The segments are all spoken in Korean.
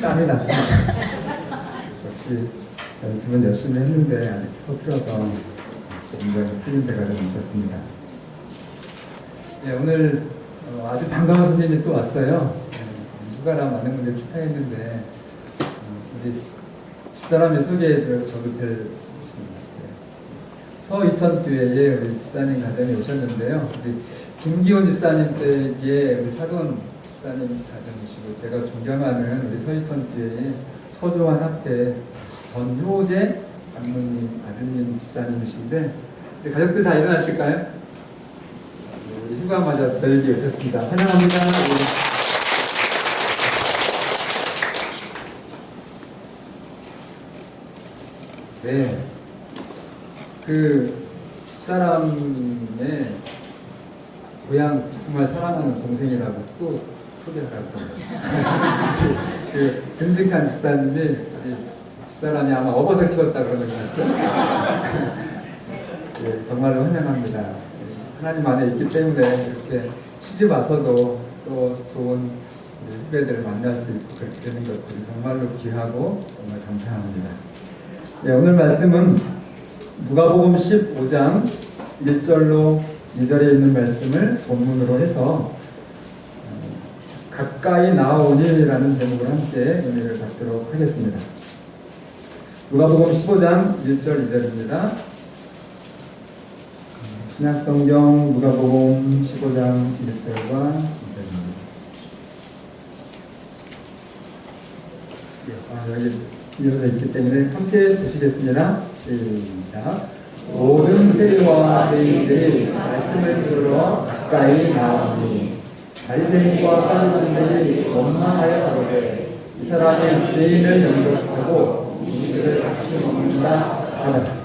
땀이 났습니다. 역시 연습은 열심히 했는데 아직 서툴어서 굉장히 틀린 데가 좀 있었습니다. 네, 오늘 아주 반가운 손님이 또 왔어요. 누가랑 많은 분들이 축하했는데 우리 집사람이 소개해 줘도 될 서이천교회에 우리 집사님 가정에 오셨는데요. 우리 김기훈 집사님 댁에 우리 사돈 집사님 가정이시고 제가 존경하는 우리 서이천교회의 서조환 학회 전효재 장로님 아드님 집사님이신데 우리 가족들 다 일어나실까요? 휴가 맞아서 저에게 오셨습니다. 환영합니다. 네. 그 집사람의 고향 정말 사랑하는 동생이라고 또 소개하라고 그 듬직한 집사님이 집사람이 아마 업어서 키웠다 그러는 것 같아요. 예, 정말로 환영합니다. 하나님 안에 있기 때문에 이렇게 시집 와서도 또 좋은 후배들을 만날 수 있고 그렇게 되는 것들이 정말로 귀하고 정말 감사합니다. 예, 오늘 말씀은 누가복음 15장 1절로 2절에 있는 말씀을 본문으로 해서 가까이 나아오니라는 제목으로 함께 은혜를 받도록 하겠습니다. 누가복음 15장 1절 2절입니다. 신약성경 누가복음 15장 1절과 2절입니다. 여기 이어져 있기 때문에 함께 보시겠습니다. 시작. 모든 세리와 죄인들이 말씀을 들으러 가까이 나오니 바리새인과 사두개인들이 원망하여 가로되 이 사람은 죄인을 영접하고 음식을 같이 먹는다 하더라.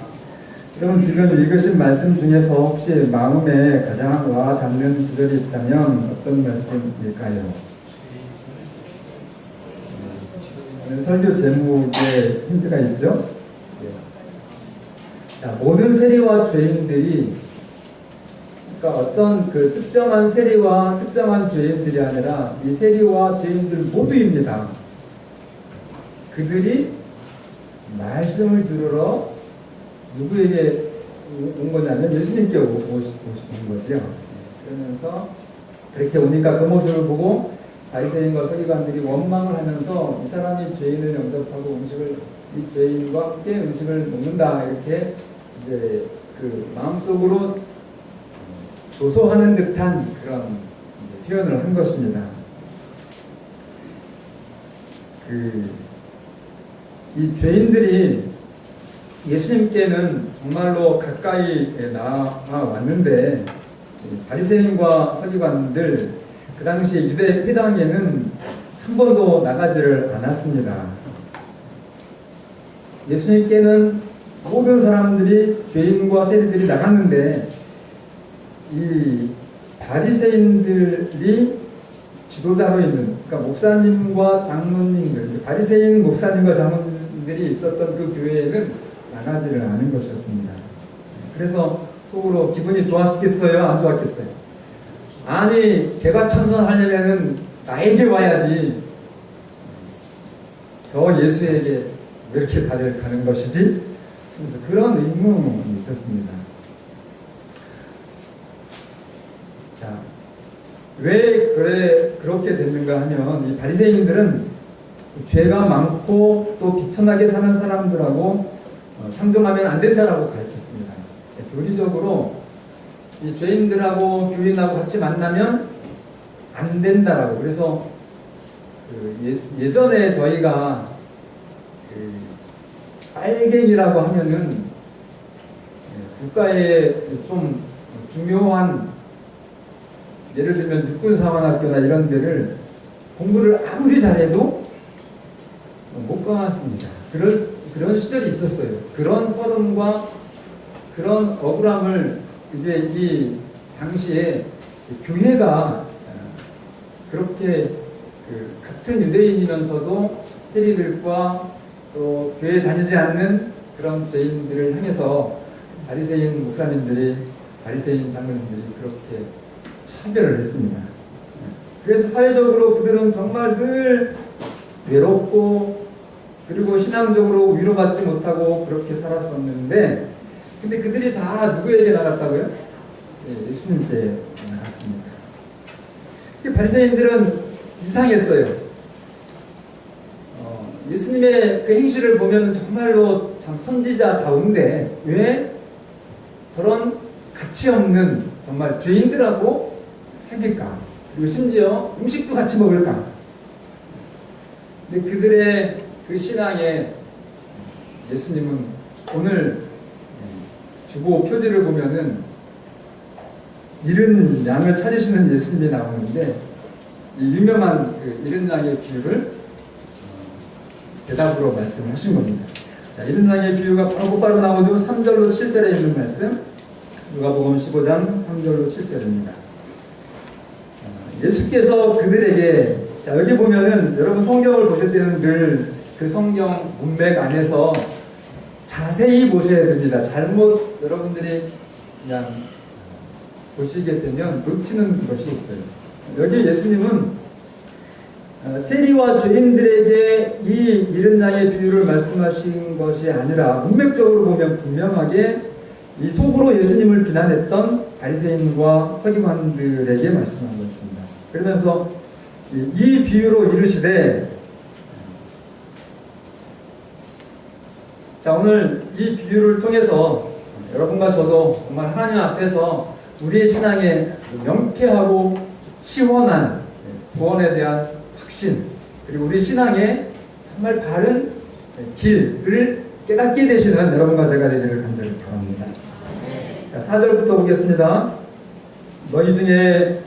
여러분 지금 읽으신 말씀 중에서 혹시 마음에 가장 와 닿는 구절이 있다면 어떤 말씀일까요? 설교 제목에 힌트가 있죠? 자, 모든 세리와 죄인들이 그러니까 어떤 그 특정한 세리와 특정한 죄인들이 아니라 이 세리와 죄인들 모두입니다. 그들이 말씀을 들으러 누구에게 온 거냐면 예수님께 오신 거죠. 그러면서 그렇게 오니까 그 모습을 보고 바리새인과 서기관들이 원망을 하면서 이 사람이 죄인을 영접하고 이 죄인과 함께 음식을 먹는다 이렇게 이제 그 마음속으로 조소하는 듯한 그런 표현을 한 것입니다. 이 죄인들이 예수님께는 정말로 가까이 나왔는데 바리새인과 서기관들 그 당시 유대 회당에는 한 번도 나가지를 않았습니다. 예수님께는 모든 사람들이 죄인과 세리들이 나갔는데 이 바리새인들이 지도자로 있는 그러니까 목사님과 장로님들 바리새인 목사님과 장로님들이 있었던 그 교회에는 나가지를 않은 것이었습니다. 그래서 속으로 기분이 좋았겠어요? 안 좋았겠어요? 아니 개과천선하려면은 나에게 와야지 저 예수에게 왜 이렇게 다들 가는 것이지? 그래서 그런 의문이 있었습니다. 자, 왜 그렇게 됐는가 하면 이 바리새인들은 죄가 많고 또 비천하게 사는 사람들하고 상종하면 안 된다라고 가르쳤습니다. 교리적으로 이 죄인들하고 교인하고 같이 만나면 안 된다라고. 그래서 예전에 저희가 빨갱이라고 하면은 국가에 좀 중요한 예를 들면 육군사관학교나 이런 데를 공부를 아무리 잘해도 못 갔습니다. 그런 시절이 있었어요. 그런 서름과 그런 억울함을 이제 이 당시에 교회가 그렇게 같은 유대인이면서도 세리들과 또 교회에 다니지 않는 그런 죄인들을 향해서 바리새인 목사님들이 바리새인 장로님들이 그렇게 차별을 했습니다. 그래서 사회적으로 그들은 정말 늘 외롭고 그리고 신앙적으로 위로받지 못하고 그렇게 살았었는데, 근데 그들이 다 누구에게 나갔다고요? 예, 예수님께 나갔습니다. 바리새인들은 이상했어요. 예수님의 그 행실을 보면 정말로 참 선지자다운데 왜 저런 가치 없는 정말 죄인들하고 사귈까? 그리고 심지어 음식도 같이 먹을까? 근데 그들의 그 신앙에 예수님은 오늘 주보 표지를 보면은 잃은 양을 찾으시는 예수님이 나오는데, 이 유명한 그 잃은 양의 비유를 대답으로 말씀하신 겁니다. 자, 잃은 양의 비유가 곧바로 나오죠. 3절로 7절에 있는 말씀, 누가복음 15장 3절로 7절입니다. 예수께서 그들에게, 자, 여기 보면은 여러분 성경을 보실 때는 늘 그 성경 문맥 안에서 자세히 보셔야 됩니다. 잘못 여러분들이 그냥 보시게 되면 놓치는 것이 있어요. 여기 예수님은 세리와 죄인들에게 이 잃은 양의 비유를 말씀하신 것이 아니라 문맥적으로 보면 분명하게 이 속으로 예수님을 비난했던 바리새인과 서기관들에게 말씀한 것입니다. 그러면서 이 비유로 이르시되, 자, 오늘 이 비유를 통해서 여러분과 저도 정말 하나님 앞에서 우리의 신앙에 명쾌하고 시원한 구원에 대한 확신, 그리고 우리 신앙의 정말 바른 길을 깨닫게 되시는 여러분과 제가 되기를 간절히 바랍니다. 자, 4절부터 보겠습니다. 너희 중에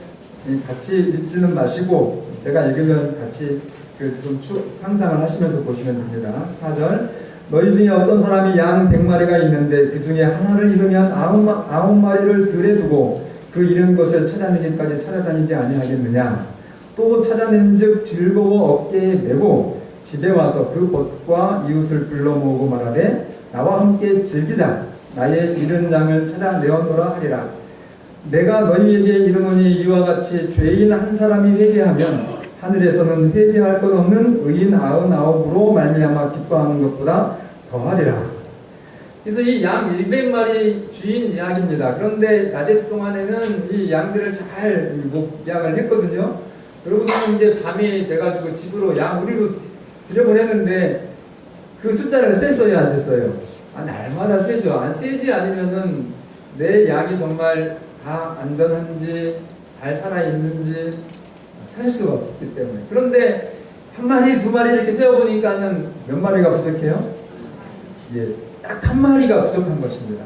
같이 읽지는 마시고 제가 읽으면 같이 좀 상상을 하시면서 보시면 됩니다. 4절. 너희 중에 어떤 사람이 양 100마리가 있는데 그 중에 하나를 잃으면 9마리를 들에 두고 그 잃은 것을 찾아내기까지 찾아다니지 아니하겠느냐. 또 찾아낸즉 즐거워 어깨에 메고 집에 와서 그 벗과 이웃을 불러 모으고 말하되 나와 함께 즐기자. 나의 잃은 양을 찾아내었노라 하리라. 내가 너희에게 이르노니 이와 같이 죄인 한 사람이 회개하면 하늘에서는 회개할 것 없는 의인 99으로 말미암아 기뻐하는 것보다 더하리라. 그래서 이 양 100마리 주인 이야기입니다. 그런데 낮에 동안에는 이 양들을 잘 목양을 했거든요. 여러분은 이제 밤이 돼가지고 집으로 양 우리로 들여보냈는데 그 숫자를 셌어요, 안 셌어요? 날마다 세죠. 안 세지 않으면은 내 양이 정말 다 안전한지 잘 살아있는지 찾을 수가 없기 때문에. 그런데 한 마리, 두 마리 이렇게 세어보니까는 몇 마리가 부족해요? 예, 딱 한 마리가 부족한 것입니다.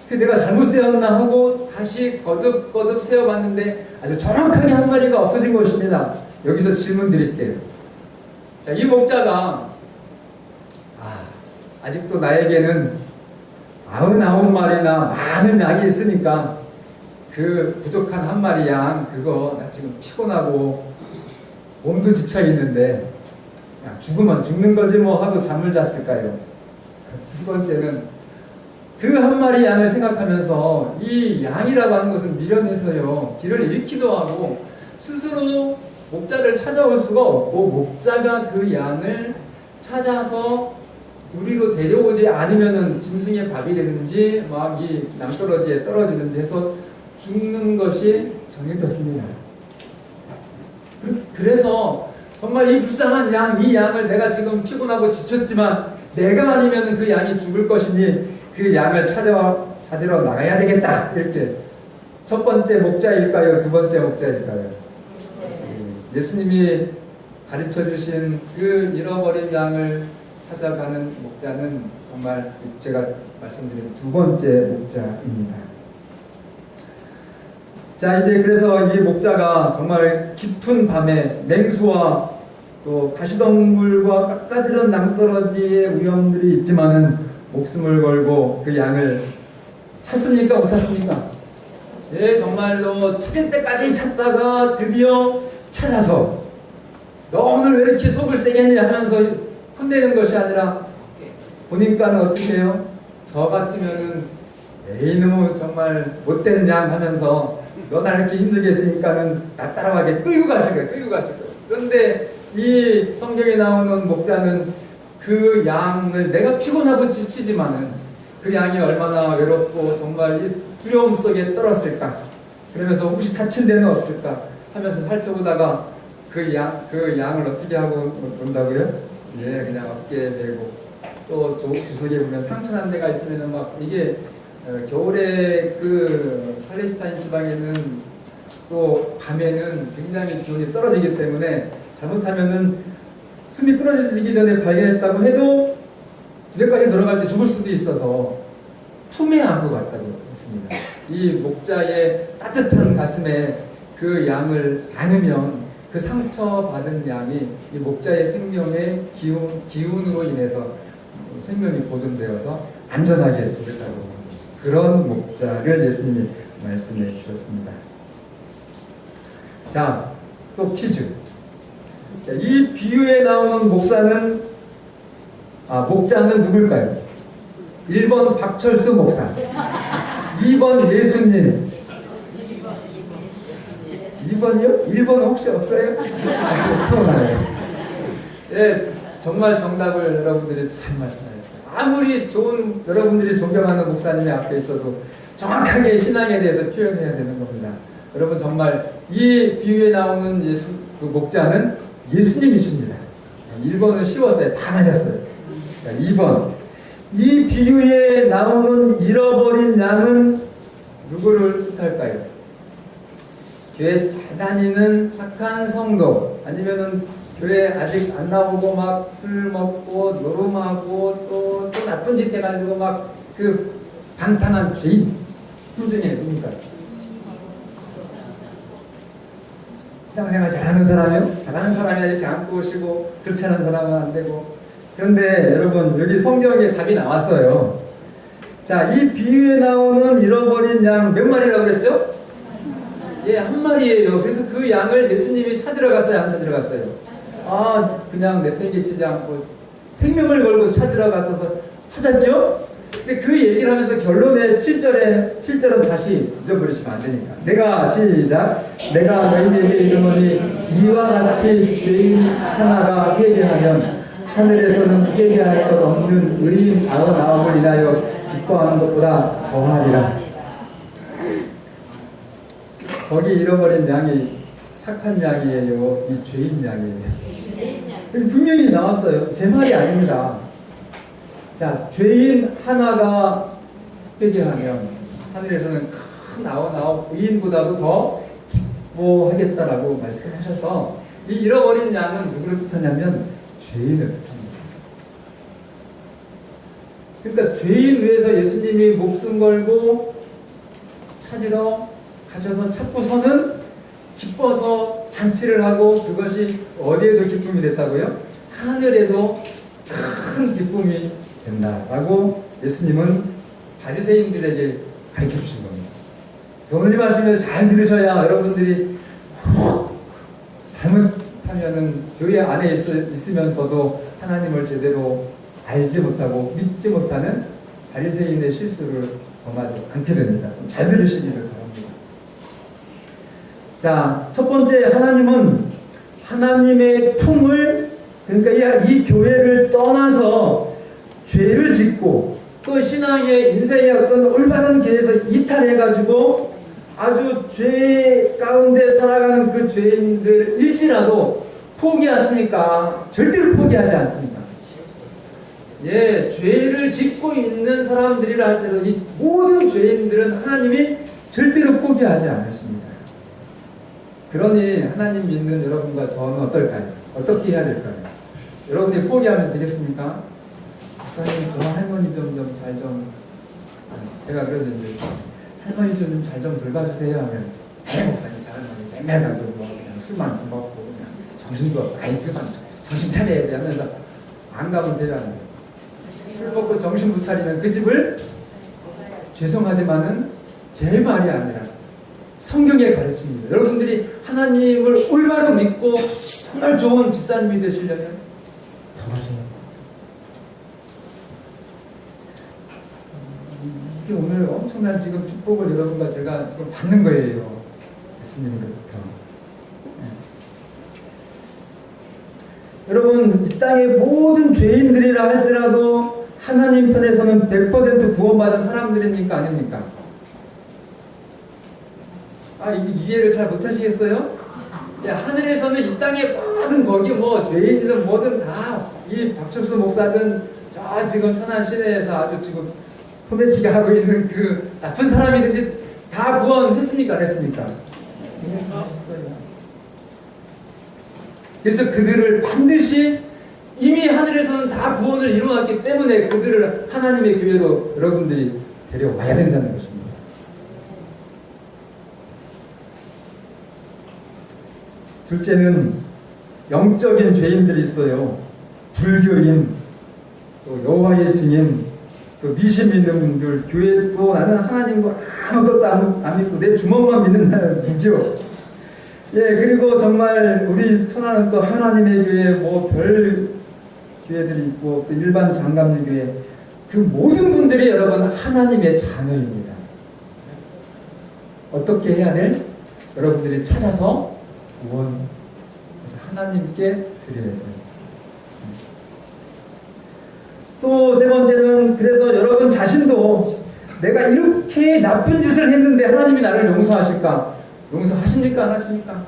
내가 잘못 세었나 하고 다시 거듭거듭 세어봤는데 아주 정확하게 한 마리가 없어진 것입니다. 여기서 질문 드릴게요. 자, 이 목자가 아직도 나에게는 99마리나 많은 양이 있으니까 그 부족한 한 마리 양 그거 나 지금 피곤하고 몸도 지쳐있는데 죽으면 죽는 거지 뭐 하고 잠을 잤을까요? 두 번째는 그 한 마리 양을 생각하면서 이 양이라고 하는 것은 미련해서요 길을 잃기도 하고 스스로 목자를 찾아올 수가 없고, 목자가 그 양을 찾아서 우리로 데려오지 않으면은 짐승의 밥이 되든지 막 이 낭떠러지에 떨어지든지 해서 죽는 것이 정해졌습니다. 그래서 정말 이 불쌍한 양, 이 양을 내가 지금 피곤하고 지쳤지만 내가 아니면 그 양이 죽을 것이니 그 양을 찾으러 나가야 되겠다. 이렇게 첫 번째 목자일까요? 두 번째 목자일까요? 예수님이 가르쳐 주신 그 잃어버린 양을 찾아가는 목자는 정말 제가 말씀드린 두 번째 목자입니다. 자, 이제 그래서 이 목자가 정말 깊은 밤에 맹수와 또 가시덤불과 깎아지른 낭떠러지의 위험들이 있지만은 목숨을 걸고 그 양을 찾습니까? 못 찾습니까? 예, 정말로 찾을 때까지 찾다가 드디어 찾아서 너 오늘 왜 이렇게 속을 세게 했냐 하면서 혼내는 것이 아니라 보니까는 어떻게 해요? 저 같으면은 에이 너무 정말 못된 양 하면서 너 나 이렇게 힘들게 했으니까는 나 따라가게 끌고 갔을 거예요. 그런데 이 성경에 나오는 목자는 그 양을 내가 피곤하고 지치지만은 그 양이 얼마나 외롭고 정말 이 두려움 속에 떨었을까, 그러면서 혹시 다친 데는 없을까 하면서 살펴보다가 그 양을 어떻게 하고 온다고요? 예, 그냥 어깨에 메고, 또 주석에 보면 상처난 데가 있으면 막 이게 겨울에 그 팔레스타인 지방에는 또 밤에는 굉장히 기온이 떨어지기 때문에 잘못하면은 숨이 끊어지기 전에 발견했다고 해도 집에까지 들어갈 때 죽을 수도 있어서 품에 안고 갔다고 했습니다. 이 목자의 따뜻한 가슴에 그 양을 안으면 그 상처받은 양이 이 목자의 생명의 기운으로 인해서 생명이 보존되어서 안전하게 지냈다고 합니다. 그런 목자를 예수님이 말씀해 주셨습니다. 자, 또 퀴즈. 자, 이 비유에 나오는 목자는 누굴까요? 1번 박철수 목사, 2번 예수님. 2번이요? 1번 혹시 없어요? 서운하네요. 예, 정말 정답을 여러분들이 잘 말씀하셨어요. 아무리 좋은 여러분들이 존경하는 목사님이 앞에 있어도 정확하게 신앙에 대해서 표현해야 되는 겁니다. 여러분, 정말 이 비유에 나오는 그 목자는 예수님이십니다. 1번은 쉬웠어요. 다 맞았어요. 자, 2번. 이 비유에 나오는 잃어버린 양은 누구를 뜻할까요? 교회 잘 다니는 착한 성도, 아니면은 교회 아직 안 나오고 막 술 먹고 노름하고 또 나쁜 짓 해가지고 막 그 방탕한 죄인, 둘 중에 누굽니까? 신앙생활 잘하는 사람이요? 잘하는 사람이 이렇게 안고 오시고, 그렇지 않은 사람은 안 되고. 그런데 여러분, 여기 성경에 답이 나왔어요. 자, 이 비유에 나오는 잃어버린 양 몇 마리라고 그랬죠? 예, 한 마리예요. 그래서 그 양을 예수님이 찾으러 갔어요, 안 찾으러 갔어요? 그냥 내팽개치지 않고 생명을 걸고 찾으러 가서 찾았죠? 근데 그 얘기를 하면서 결론에 7절은 다시 잊어버리시면 안 되니까. 내가 너희에게 이르노니 이와 같이 죄인 하나가 회개하면 하늘에서는 회개할 것 없는 의인 99을 인하여 기뻐하는 것보다 더하리라. 거기 잃어버린 양이 착한 양이에요? 이 죄인 양이에요? 분명히 나왔어요. 제 말이 아닙니다. 자, 죄인 하나가 회개하면 하늘에서는 큰 99 의인보다도 더 기뻐하겠다라고 말씀하셔서, 이 잃어버린 양은 누구를 뜻하냐면 죄인을 뜻합니다. 그러니까 죄인 위해서 예수님이 목숨 걸고 찾으러 가셔서 찾고서는 기뻐서 잔치를 하고, 그것이 어디에도 기쁨이 됐다고요? 하늘에도 큰 기쁨이 된다라고 예수님은 바리새인들에게 가르쳐 주신 겁니다. 오늘 이 말씀을 잘 들으셔야 여러분들이 잘못하면은 교회 안에 있으면서도 하나님을 제대로 알지 못하고 믿지 못하는 바리새인의 실수를 범하지 않게 됩니다. 잘 들으시기를 바랍니다. 자, 첫 번째, 하나님은 하나님의 품을, 그러니까 이 교회를 떠나서 죄를 짓고 또 신앙의 인생의 어떤 올바른 길에서 이탈해가지고 아주 죄 가운데 살아가는 그 죄인들일지라도 포기하시니까 절대로 포기하지 않습니다. 예, 죄를 짓고 있는 사람들이라 할지라도 이 모든 죄인들은 하나님이 절대로 포기하지 않으십니다. 그러니 하나님 믿는 여러분과 저는 어떨까요? 어떻게 해야 될까요? 여러분이 포기하면 되겠습니까? 목사님, 저 할머니 제가 그래도 이제 할머니 좀 잘 좀 돌봐주세요 하면, 목사님 저 할머니 맨날 가지고 뭐 그냥 술만 먹고 그냥 정신도 없고, 그만 정신 차려야 돼 하면서 안 가면 되라는. 술 먹고 정신 못 차리면 그 집을, 죄송하지만은 제 말이 아니라 성경의 가르침입니다. 여러분들이 하나님을 올바로 믿고 정말 좋은 집사님이 되시려면 더하셔야 돼요. 이게 오늘 엄청난 지금 축복을 여러분과 제가 지금 받는 거예요. 예수님으로부터. 여러분, 이 땅의 모든 죄인들이라 할지라도 하나님 편에서는 100% 구원받은 사람들입니까? 아닙니까? 이해를 잘 못하시겠어요? 하늘에서는 이 땅의 모든 거기 뭐 죄인이든 뭐든 다 이 박철수 목사든 저 지금 천안 시내에서 아주 지금 소매치기 하고 있는 그 나쁜 사람이든지 다 구원했습니까? 안 했습니까? 그래서 그들을 반드시 이미 하늘에서는 다 구원을 이루었기 때문에 그들을 하나님의 교회로 여러분들이 데려와야 된다는 것입니다. 둘째는 영적인 죄인들이 있어요. 불교인, 또 여호와의 증인, 또 미신 믿는 분들, 교회 또 나는 하나님과 아무것도 안 믿고 내 주먹만 믿는 나는 무교. 그리고 정말 우리 천안은 또 하나님의 교회, 뭐 별 교회들이 있고 또 일반 장감리 교회, 그 모든 분들이 여러분 하나님의 자녀입니다. 어떻게 해야 돼? 여러분들이 찾아서 구원해서 하나님께 드려야 돼요. 또 세 번째는, 그래서 여러분 자신도 내가 이렇게 나쁜 짓을 했는데 하나님이 나를 용서하실까? 용서하십니까? 안 하십니까?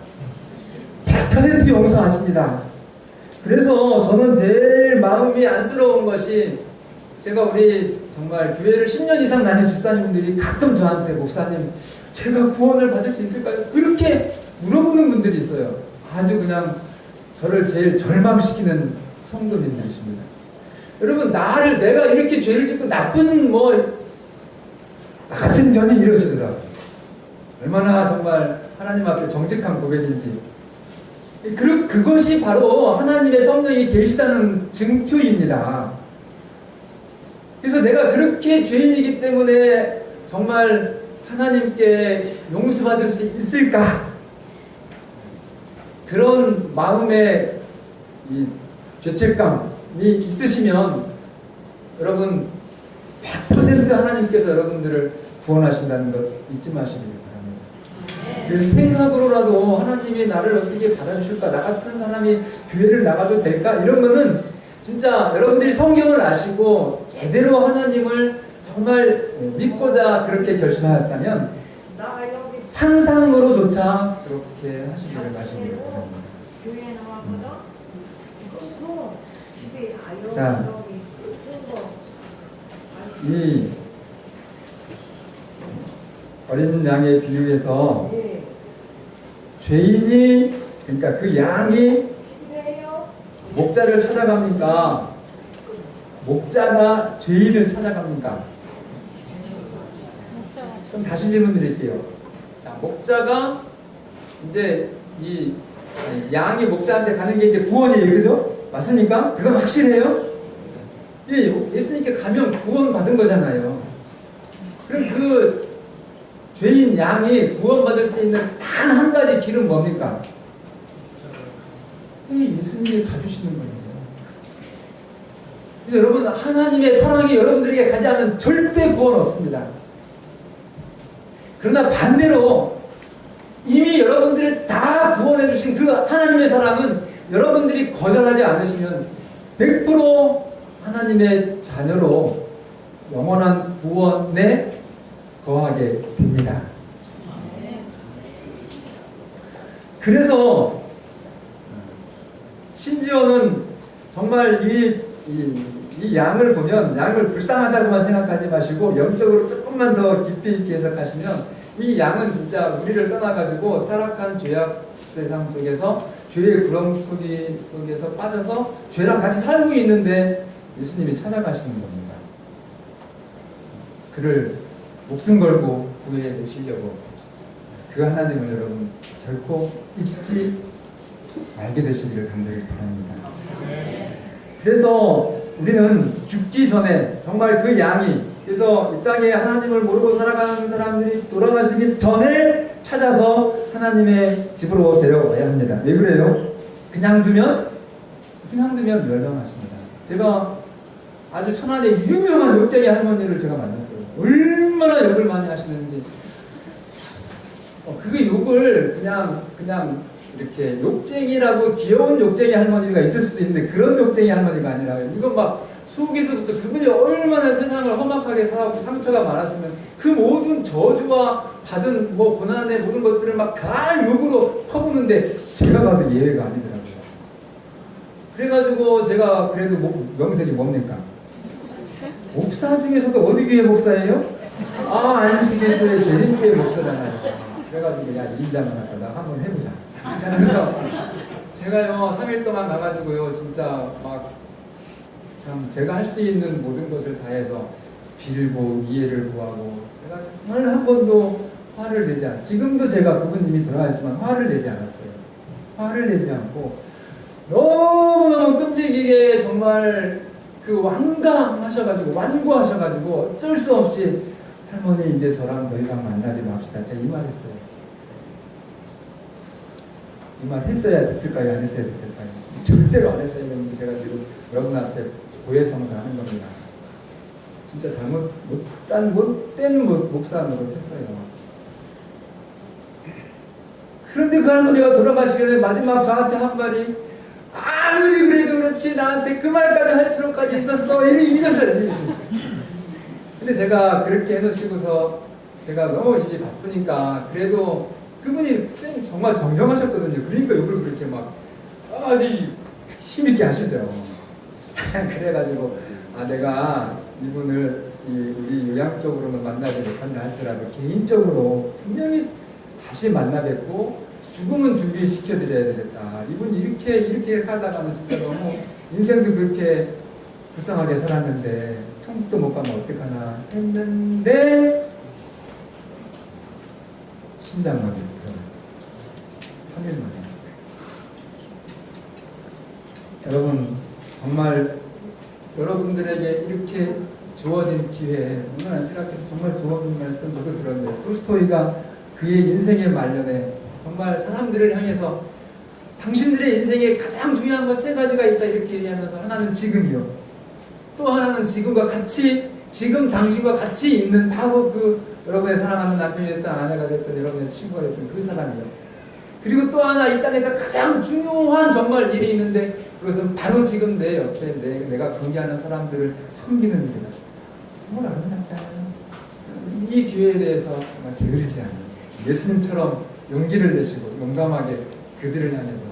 100% 용서하십니다. 그래서 저는 제일 마음이 안쓰러운 것이, 제가 우리 정말 교회를 10년 이상 다닌 집사님들이 가끔 저한테 목사님 제가 구원을 받을 수 있을까요? 그렇게 물어보는 분들이 있어요. 아주 그냥 저를 제일 절망시키는 성도님들이십니다. 여러분, 내가 이렇게 죄를 짓고 나쁜 나 같은 년이 이러시더라고요. 얼마나 정말 하나님 앞에 정직한 고백인지. 그것이 바로 하나님의 성령이 계시다는 증표입니다. 그래서 내가 그렇게 죄인이기 때문에 정말 하나님께 용서받을 수 있을까? 그런 마음의 이 죄책감이 있으시면 여러분 100% 하나님께서 여러분들을 구원하신다는 것 잊지 마시길 바랍니다. 그 생각으로라도 하나님이 나를 어떻게 받아주실까? 나 같은 사람이 교회를 나가도 될까? 이런 거는 진짜 여러분들이 성경을 아시고 제대로 하나님을 정말 믿고자 그렇게 결심하였다면 상상으로조차 그렇게 하시기를 바라십니다. 자, 이 어린 양의 비유에서 죄인이, 그러니까 그 양이 목자를 찾아갑니까? 목자가 죄인을 찾아갑니까? 그럼 다시 질문 드릴게요. 자, 목자가 이제 이 양이 목자한테 가는 게 이제 구원이에요. 그죠? 맞습니까? 그건 확실해요? 예수님께 가면 구원 받은 거잖아요. 그럼 그 죄인 양이 구원받을 수 있는 단 한 가지 길은 뭡니까? 예수님이 가주시는 거예요. 그래서 여러분, 하나님의 사랑이 여러분들에게 가지 않으면 절대 구원 없습니다. 그러나 반대로 이미 여러분들을 다 구원해 주신 그 하나님의 사랑은 여러분들이 거절하지 않으시면 100% 하나님의 자녀로 영원한 구원에 거하게 됩니다. 그래서 심지어는 정말 이 양을 보면 양을 불쌍하다고만 생각하지 마시고 영적으로 조금만 더 깊이 있게 해석하시면 이 양은 진짜 우리를 떠나가지고 타락한 죄악 세상 속에서 죄의 구렁텅이 속에서 빠져서 죄랑 같이 살고 있는데 예수님이 찾아가시는 겁니다. 그를 목숨 걸고 구해내시려고 그 하나님을 여러분 결코 잊지 말게 되시기를 간절히 바랍니다. 그래서 우리는 죽기 전에 정말 그 양이, 그래서 이 땅에 하나님을 모르고 살아가는 사람들이 돌아가시기 전에 찾아서 하나님의 집으로 데려와야 합니다. 왜 그래요? 그냥 두면 멸망하십니다. 제가 아주 천안의 유명한 욕쟁이 할머니를 제가 만났어요. 얼마나 욕을 많이 하시는지. 그 욕을 그냥 이렇게 욕쟁이라고 귀여운 욕쟁이 할머니가 있을 수도 있는데 그런 욕쟁이 할머니가 아니라 이건 막 속에서부터 그분이 얼마나 세상을 험악하게 살았고 상처가 많았으면 그 모든 저주와 받은 뭐 고난의 모든 것들을 막 다 욕으로 퍼부는데 제가 봐도 예외가 아니더라고요. 그래가지고 제가 그래도 명색이 뭡니까? 목사 중에서도 어디 교회 목사예요? 안식일교회 재림교회 목사잖아요. 그래가지고 야 인자만 하다 나 한번 해보자. 그래서 제가요 3일 동안 가가지고요 진짜 막 참 제가 할 수 있는 모든 것을 다해서 빌고 이해를 구하고 제가 정말 한 번도 화를 내지 않았어요. 지금도 제가 그분님이 돌아가셨지만 화를 내지 않았어요. 화를 내지 않고 너무너무 끔찍이게 정말 그 완고하셔가지고 어쩔 수 없이 할머니 이제 저랑 더 이상 만나지 맙시다. 제가 이 말 했어요. 이 말 했어야 됐을까요? 안 했어야 됐을까요? 절대로 안 했어야 되는데 제가 지금 여러분한테 고해성사 하는 겁니다. 진짜 못된 목사 노릇했어요. 그런데 그 할머니가 돌아가시기 전에 마지막 저한테 한 말이 아무리 그래도 그렇지 나한테 그 말까지 할 필요까지 있었어 이러셨어요. 근데 제가 그렇게 해놓으시고서 제가 너무 이제 바쁘니까 그래도 그분이 정말 정정하셨거든요. 그러니까 욕을 그렇게 막 아주 힘있게 하시죠. 그래가지고 내가 이분을 우리 요양적으로는 만나지 못한다 할지라도 개인적으로 분명히 다시 만나 뵙고 죽음은 준비시켜드려야 되겠다. 이분이 이렇게 살다가는 진짜 너무 인생도 그렇게 불쌍하게 살았는데 천국도 못 가면 어떡하나 했는데 심장마비 들어갔어요. 3일 만에. 여러분 정말 여러분들에게 이렇게 주어진 기회에 오늘 안식학에서 정말 좋은 말씀 저도 들었는데 톨스토이가 그의 인생의 말년에 정말 사람들을 향해서 당신들의 인생에 가장 중요한 것 3가지가 있다 이렇게 얘기하면서 하나는 지금이요. 또 하나는 지금과 같이 지금 당신과 같이 있는 바로 그 여러분의 사랑하는 남편이 됐든 아내가 됐든 여러분의 친구가 됐든 그 사람이요. 그리고 또 하나 이 땅에서 가장 중요한 정말 일이 있는데 그것은 바로 지금 내 옆에 내가 경계하는 사람들을 섬기는 일이다. 정말 아름답잖아요. 이 기회에 대해서 정말 게으르지 않아요. 예수님처럼 용기를 내시고 용감하게 그들을 향해서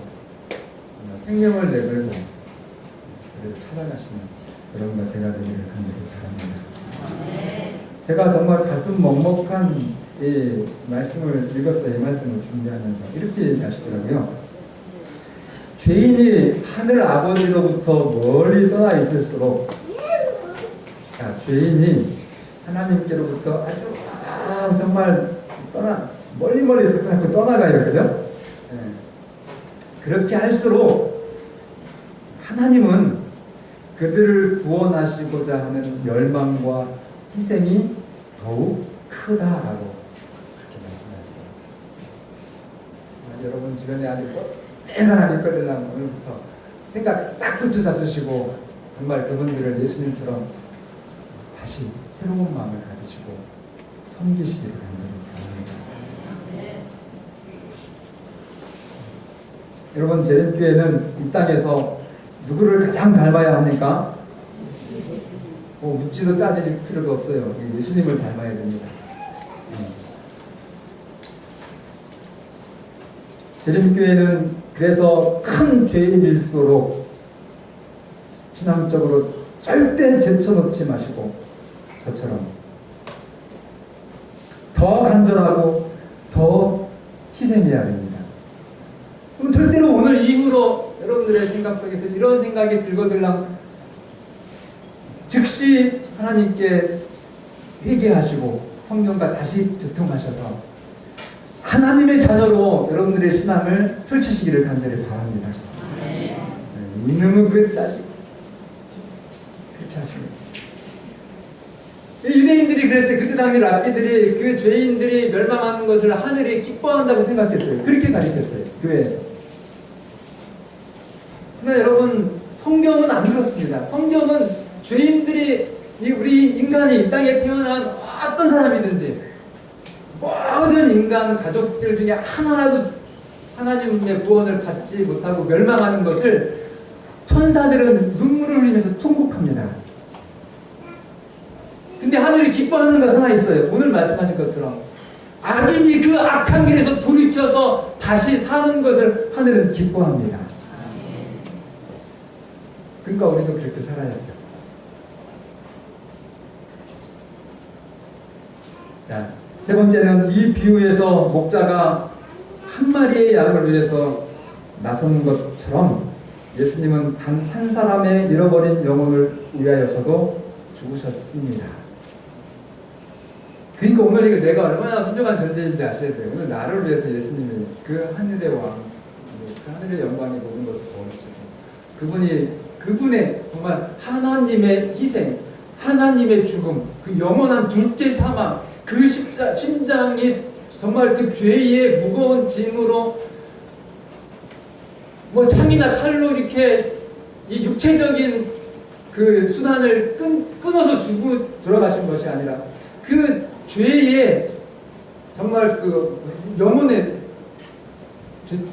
생명을 내걸고 그들을 찾아가시는 여러분과 제가 되기를 간절히 바랍니다. 제가 정말 가슴 먹먹한 이 말씀을 읽었어요. 이 말씀을 준비하면서 이렇게 얘기하시더라고요. 죄인이 하늘 아버지로부터 멀리 떠나 있을수록 죄인이 하나님께로부터 아주 정말 멀리 떠나가요. 그죠? 네. 그렇게 할수록 하나님은 그들을 구원하시고자 하는 열망과 희생이 더욱 크다라고 그렇게 말씀하셨어요. 여러분 주변에 아주 된 사람이 있거든요. 오늘부터 생각 싹 붙여잡으시고 정말 그분들을 예수님처럼 다시 새로운 마음을 가지시고 섬기시기를 간절히 바랍니다. 여러분 재림교회는 이 땅에서 누구를 가장 닮아야 합니까? 묻지도 따질 필요도 없어요. 예수님을 닮아야 됩니다. 재림교회는 그래서 큰 죄인일수록 신앙적으로 절대 제쳐놓지 마시고 저처럼 더 간절하고 더 희생해야 됩니다. 그럼 절대로 오늘 이후로 여러분들의 생각 속에서 이런 생각이 들거들랑 즉시 하나님께 회개하시고 성령과 다시 교통하셔서 하나님의 자녀로 여러분들의 신앙을 펼치시기를 간절히 바랍니다. 이놈의 그 자식 그렇게 하십니다. 유대인들이 그랬어요. 그때 당시 랍비들이 그 죄인들이 멸망하는 것을 하늘이 기뻐한다고 생각했어요. 그렇게 가르쳤어요. 교회에서. 그러나 여러분 성경은 안 그렇습니다. 성경은 죄인들이 우리 인간이 이 땅에 태어난 어떤 사람이든지 모든 인간 가족들 중에 하나라도 하나님의 구원을 받지 못하고 멸망하는 것을 천사들은 눈물을 흘리면서 통곡합니다. 근데 하늘이 기뻐하는 것 하나 있어요. 오늘 말씀하신 것처럼 악인이 그 악한 길에서 돌이켜서 다시 사는 것을 하늘은 기뻐합니다. 그러니까 우리도 그렇게 살아야죠. 자, 세 번째는 이 비유에서 목자가 한 마리의 양을 위해서 나선 것처럼 예수님은 단 한 사람의 잃어버린 영혼을 위하여서도 죽으셨습니다. 그러니까 오늘 이거 내가 얼마나 소중한 존재인지 아셔야 돼요. 오늘 나를 위해서 예수님이 그 하늘의 왕, 그 하늘의 영광의 모든 것을 보여주시고 그분의 정말 하나님의 희생, 하나님의 죽음, 그 영원한 둘째 사망, 그 심장이 정말 그 죄의 무거운 짐으로 뭐 창이나 칼로 이렇게 이 육체적인 그 수단을 끊어서 죽고 돌아가신 것이 아니라 그 죄의 정말 그 영혼의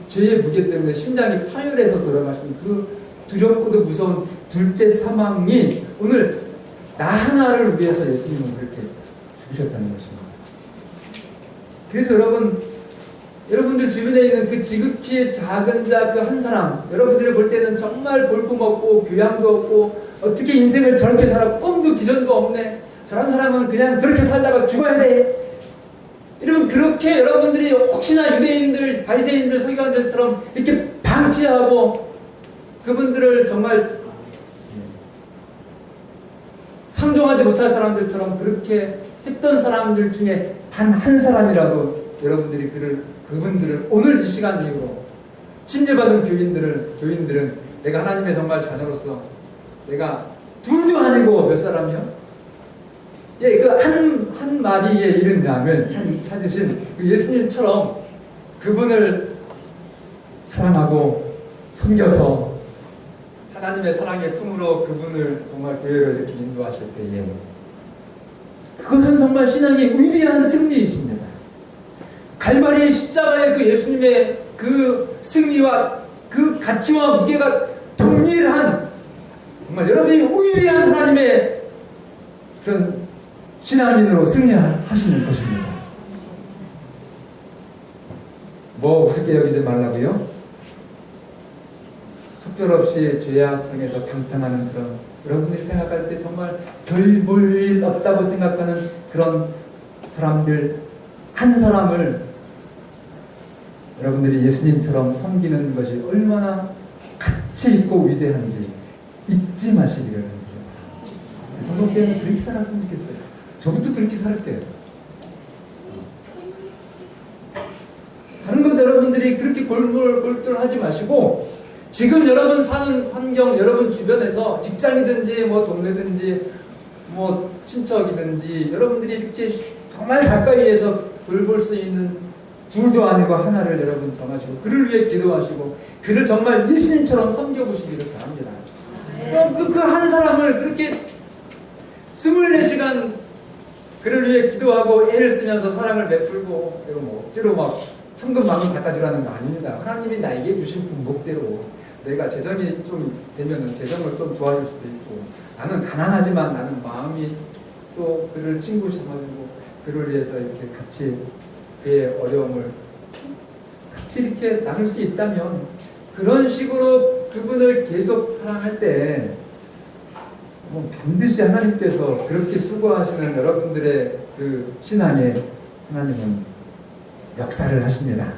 죄의 무게 때문에 심장이 파열해서 돌아가신 그 두렵고도 무서운 둘째 사망이 오늘 나 하나를 위해서 예수님은 그렇게 죽으셨다는 것입니다. 그래서 여러분들 주변에 있는 그 지극히 작은 자 그 한 사람, 여러분들이 볼 때는 정말 볼품없고 교양도 없고 어떻게 인생을 저렇게 살아 꿈도 비전도 없네, 저런 사람은 그냥 저렇게 살다가 죽어야 돼, 이러면 그렇게 여러분들이 혹시나 유대인들, 바리새인들, 서기관들처럼 이렇게 방치하고 그분들을 정말 상종하지 못할 사람들처럼 그렇게 했던 사람들 중에 단 한 사람이라도 여러분들이 그분들을 오늘 이 시간 이후로 침례받은 교인들은 내가 하나님의 정말 자녀로서 내가 둘도 아니고 몇 사람이요? 예, 그 한 마리의 잃은 양을 찾으신 그 예수님처럼 그분을 사랑하고 섬겨서 하나님의 사랑의 품으로 그분을 정말 교회로 이렇게 인도하실 때에 그것은 정말 신앙의 위대한 승리이십니다. 갈바리의 십자가의 그 예수님의 그 승리와 그 가치와 무게가 동일한 정말 여러분이 위대한 하나님의 신앙인으로 승리하시는 것입니다. 뭐 우습게 여기지 말라고요? 속절없이 죄악성에서 방탕하는 그런 여러분들이 생각할 때 정말 별 볼 일 없다고 생각하는 그런 사람들 한 사람을 여러분들이 예수님처럼 섬기는 것이 얼마나 가치 있고 위대한지 잊지 마시기를 바랍니다. 성도께는 그렇게 살았으면 좋겠어요. 저부터 그렇게 살을게요. 다른 것 여러분들이 그렇게 골똘하지 마시고 지금 여러분 사는 환경, 여러분 주변에서 직장이든지 뭐 동네든지 뭐 친척이든지 여러분들이 이렇게 정말 가까이에서 돌볼 수 있는 둘도 아니고 하나를 여러분 정하시고 그를 위해 기도하시고 그를 정말 예수님처럼 섬겨보시기를 바랍니다. 그 한 사람을 그렇게 24시간 그를 위해 기도하고 애를 쓰면서 사랑을 베풀고 그리고 뭐 억지로 막 천금만금 갖다 주라는 거 아닙니다. 하나님이 나에게 주신 분복대로 내가 재정이 좀 되면은 재정을 좀 도와줄 수도 있고 나는 가난하지만 나는 마음이 또 그를 친구 삼아주고 그를 위해서 이렇게 같이 그의 어려움을 같이 이렇게 나눌 수 있다면 그런 식으로 그분을 계속 사랑할 때 반드시 하나님께서 그렇게 수고하시는 여러분들의 그 신앙에 하나님은 역사를 하십니다.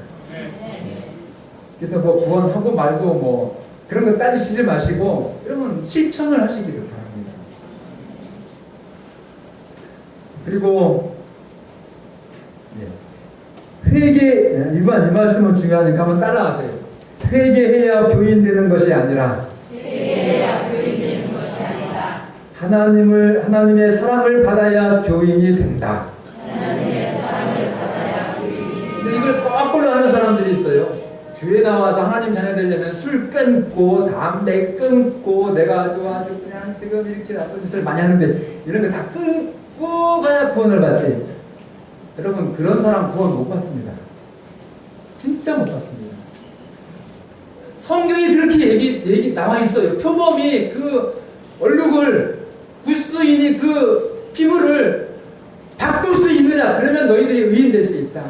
그래서 뭐 구원하고 말고 뭐 그런 거 따지시지 마시고 여러분 실천을 하시기를 바랍니다. 그리고 회개, 이 말씀은 중요하니까 한번 따라하세요. 회개해야 교인 되는 것이 아니라 하나님의 사랑을 받아야 교인이 된다. 근데 이걸 거꾸로 하는 사람들이 있어요. 교회 나와서 하나님 자녀 되려면 술 끊고 담배 끊고 내가 아주 그냥 지금 이렇게 나쁜 짓을 많이 하는데 이런 거 다 끊고 가야 구원을 받지. 여러분 그런 사람 구원 못 받습니다. 진짜 못 받습니다. 성경에 그렇게 얘기 나와 있어요. 표범이 그 얼룩을 구스인이 그 피부를 바꿀 수 있느냐? 그러면 너희들이 의인 될 수 있다.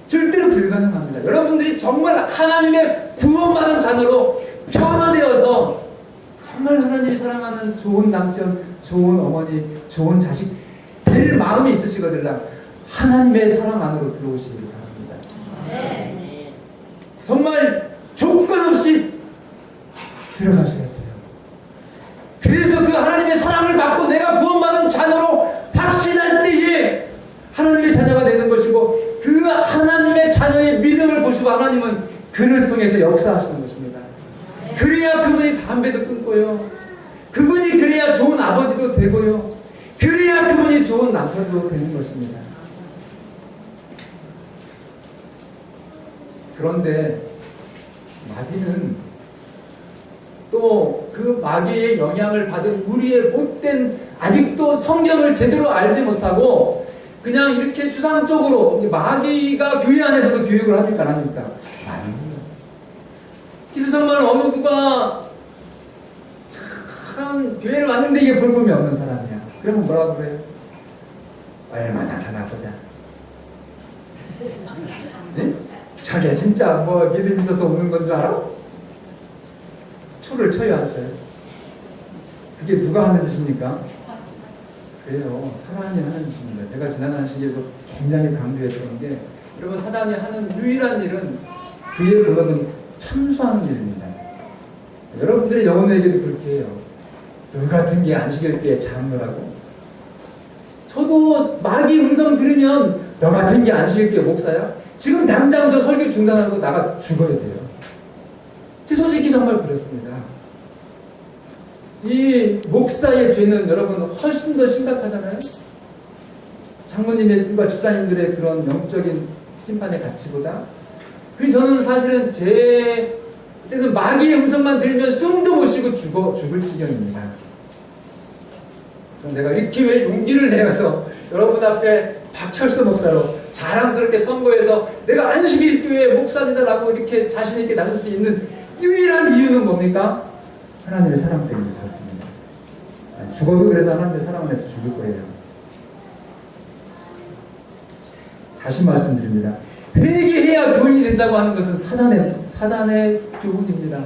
절대로 불가능합니다. 여러분들이 정말 하나님의 구원받은 자녀로 변화되어서 정말 하나님이 사랑하는 좋은 남편, 좋은 어머니, 좋은 자식 될 마음이 있으시거든요. 하나님의 사랑 안으로 들어오시기 바랍니다. 네. 정말 조건 없이 들어가셔야 돼요. 그래서 그 하나님의 사랑을 받고 내가 구원받은 자녀로 확신할 때에 하나님의 자녀가 되는 것이고, 그 하나님의 자녀의 믿음을 보시고 하나님은 그를 통해서 역사하시는 것입니다. 그래야 그분이 담배도 끊고요. 그분이 그래야 좋은 아버지도 되고요. 그래야 그분이 좋은 남편도 되는 것입니다. 그런데 마귀는 또 그 마귀의 영향을 받은 우리의 못된, 아직도 성경을 제대로 알지 못하고 그냥 이렇게 추상적으로, 마귀가 교회 안에서도 교육을 합니까 안 합니까? 아닙니다. 그래서 정말 어느 누가 참 교회를 왔는데 이게 볼품이 없는 사람이야. 그러면 뭐라고 그래요? 얼마나 하나 보자. 네? 자기야 진짜 뭐 믿음 있어서 오는 건 줄 알아? 초를 쳐야 안 쳐요? 그게 누가 하는 짓입니까? 그래요. 사단이 하는 짓입니다. 제가 지난 시기에도 굉장히 강조했던 게, 여러분 사단이 하는 유일한 일은 그의 본업은 참수하는 일입니다. 여러분들의 영혼에게도 그렇게 해요. 너 같은 게 안식일 때에 장로라고? 저도 마귀 음성 들으면 너 같은 게 안식일 때 목사야? 지금 당장 저 설교 중단하고 나가 죽어야 돼요. 제 솔직히 정말 그렇습니다. 이 목사의 죄는 여러분 훨씬 더 심각하잖아요. 장로님과 집사님들의 그런 영적인 심판의 가치보다. 저는 사실은 어쨌든 마귀의 음성만 들으면 숨도 못 쉬고 죽을 지경입니다. 내가 이렇게 왜 용기를 내어서 여러분 앞에 박철수 목사로 자랑스럽게 선거해서 내가 안식일 교회 목사입니다라고 이렇게 자신 있게 나설 수 있는 유일한 이유는 뭡니까? 하나님의 사랑 때문에 그렇습니다. 죽어도 그래서 하나님의 사랑 안에서 죽을 거예요. 다시 말씀드립니다. 회개해야 교훈이 된다고 하는 것은 사단의 교훈입니다.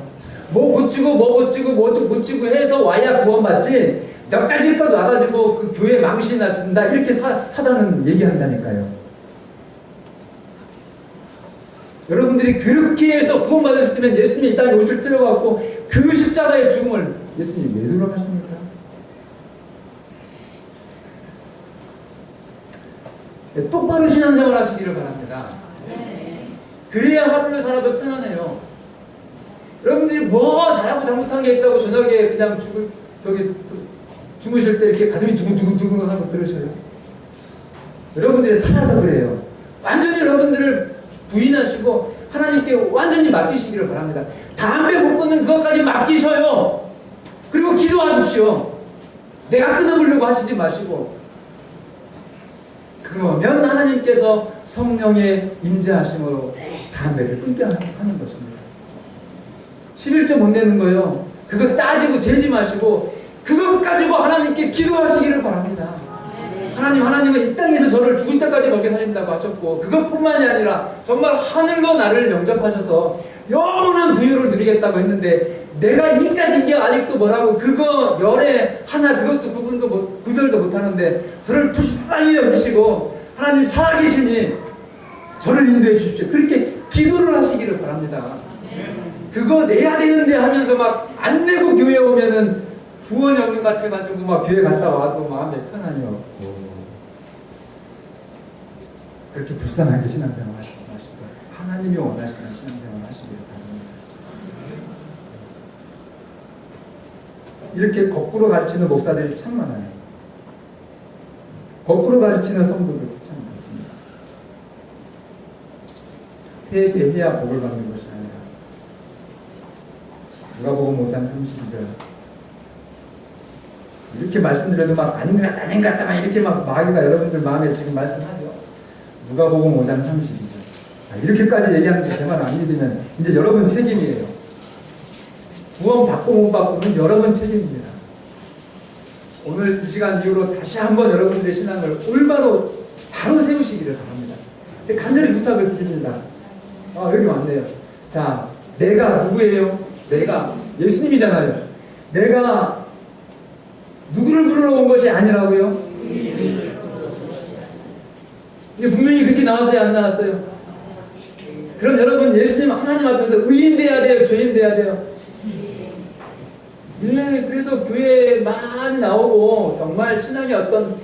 뭐 고치고 해서 와야 구원받지, 몇 가지 것 와가지고 그 교회 망신이나 든다 이렇게 사단은 얘기한다니까요. 여러분들이 그렇게 해서 구원받으셨으면 예수님이 이 땅에 오실 필요가 없고 그 십자가의 죽음을 예수님이 왜 돌아가십니까? 똑바로 신앙생활 하시기를 바랍니다. 그래야 하루를 살아도 편안해요. 여러분들이 뭐 잘하고 잘못한 게 있다고 저녁에 그냥 주무실 때 이렇게 가슴이 두근두근 하고 그러셔요. 여러분들이 살아서 그래요. 완전히 여러분들을 부인하시고 하나님께 완전히 맡기시기를 바랍니다. 담배 못 끊는 그것까지 맡기셔요. 그리고 기도하십시오. 내가 끊어보려고 하시지 마시고. 그러면 하나님께서 성령의 임재하심으로 담배를 끊게 하는 것입니다. 11조 못 내는 거요. 그거 따지고 재지 마시고 그것 가지고 하나님께 기도하시기를 바랍니다. 하나님은 이 땅에서 저를 죽을 때까지 먹여 살린다고 하셨고, 그것뿐만이 아니라 정말 하늘로 나를 영접하셔서 영원한 부유를 누리겠다고 했는데, 내가 이까지인 게 아직도 뭐라고 그거 열에 하나 그것도 구별도 못하는데 저를 불쌍히 여기시고 하나님 살아계시니 저를 인도해 주십시오. 그렇게 기도를 하시기를 바랍니다. 그거 내야 되는데 하면서 막 안 내고 교회 오면은 구원이 없는 것 같아가지고 막 교회 갔다 와도 마음에 편안이 없고, 그렇게 불쌍하게 신앙생활 하시지 마시고 하나님이 원하시는 신앙생활 하시기를 바랍니다. 이렇게 거꾸로 가르치는 목사들이 참 많아요. 거꾸로 가르치는 성도들이 참 많습니다. 회개해야 복을 받는 것이 아니라, 누가복음 5장 32절 이렇게 말씀드려도 막 아닌 것 같다 막 이렇게 막 마귀가 여러분들 마음에 지금 말씀하죠. 누가복음 5장 32절 이렇게까지 얘기하는데 제 말 안 믿으면 이제 여러분 책임이에요. 구원 받고 못 받고는 여러분 책임입니다. 오늘 이 시간 이후로 다시 한번 여러분들의 신앙을 올바로 바로 세우시기를 바랍니다. 간절히 부탁을 드립니다. 여기 왔네요. 자, 내가 누구예요? 내가 예수님이잖아요. 내가 누구를 부르러 온 것이 아니라고요? 이게 분명히 그렇게 나왔어요? 안 나왔어요? 그럼 여러분 예수님 하나님 앞에서 의인 돼야 돼요? 죄인 돼야 돼요? 그래서 교회에 많이 나오고 정말 신앙의 어떤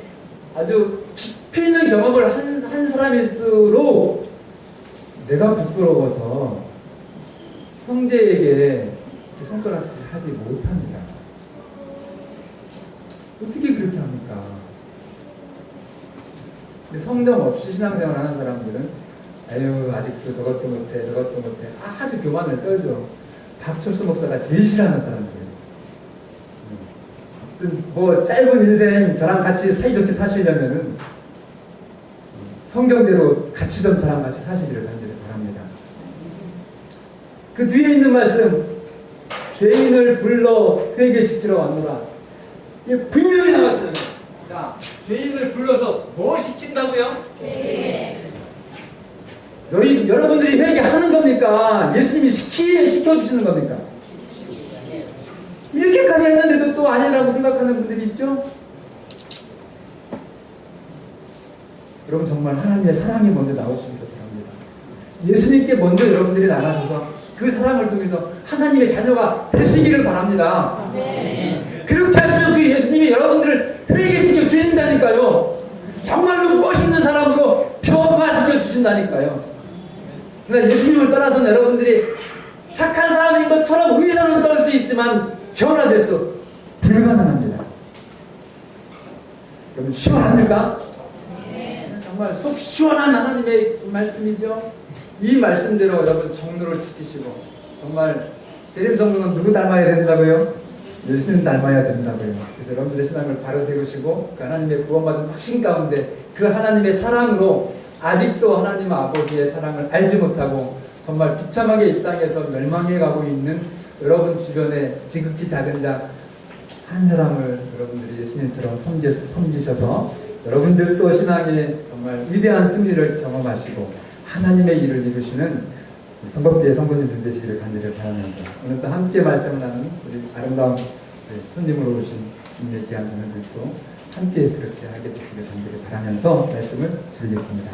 아주 깊이 있는 경험을 한 사람일수록 내가 부끄러워서 형제에게 손가락질 하지 못합니다. 어떻게 그렇게 합니까? 성령 없이 신앙생활 하는 사람들은 아유 아직도 저것도 못해 아주 교만을 떨죠. 박철수 목사가 제일 싫어하는 사람들이에요. 뭐 짧은 인생 저랑 같이 사이좋게 사시려면은 성경대로 같이 좀 저랑 같이 사시기를 간절히 바랍니다. 그 뒤에 있는 말씀, 죄인을 불러 회개시키러 왔노라. 이게 분명히 나왔잖아요. 자, 죄인을 불러서 뭐 시킨다고요? 여러분들이 회개하는 겁니까? 예수님이 시켜주시는 겁니까? 이렇게까지 했는데도 또 아니라고 생각하는 분들이 있죠? 여러분 정말 하나님의 사랑이 먼저 나오시기를 바랍니다. 예수님께 먼저 여러분들이 나가셔서 그 사랑을 통해서 하나님의 자녀가 되시기를 바랍니다. 그렇게 하시면 그 예수님이 여러분들을 회개시켜 주신다니까요. 정말로 멋있는 사람으로 변화시켜 주신다니까요. 그러나 예수님을 떠나서는 여러분들이 착한 사람인 것처럼 의사는 떨 수 있지만 변화될 수 불가능합니다. 여러분 시원합니까? 정말 속 시원한 하나님의 말씀이죠. 이 말씀대로 여러분 정도를 지키시고 정말 재림성도는 누구 닮아야 된다고요? 예수님 닮아야 된다고요. 그래서 여러분들의 신앙을 바로 세우시고 그 하나님의 구원받은 확신 가운데 그 하나님의 사랑으로 아직도 하나님 아버지의 사랑을 알지 못하고 정말 비참하게 이 땅에서 멸망해 가고 있는 여러분 주변에 지극히 작은 자 한 사람을 여러분들이 예수님처럼 섬기셔서 여러분들도 신앙의 정말 위대한 승리를 경험하시고 하나님의 일을 이루시는 선법계의 성도님들 되시기를 간절히 바라면서 오늘 또 함께 말씀을 나누는 우리 아름다운 손님으로 오신 주님의 귀한 자녀들도 함께 그렇게 하게 되시기를 간절히 바라면서 말씀을 드리겠습니다.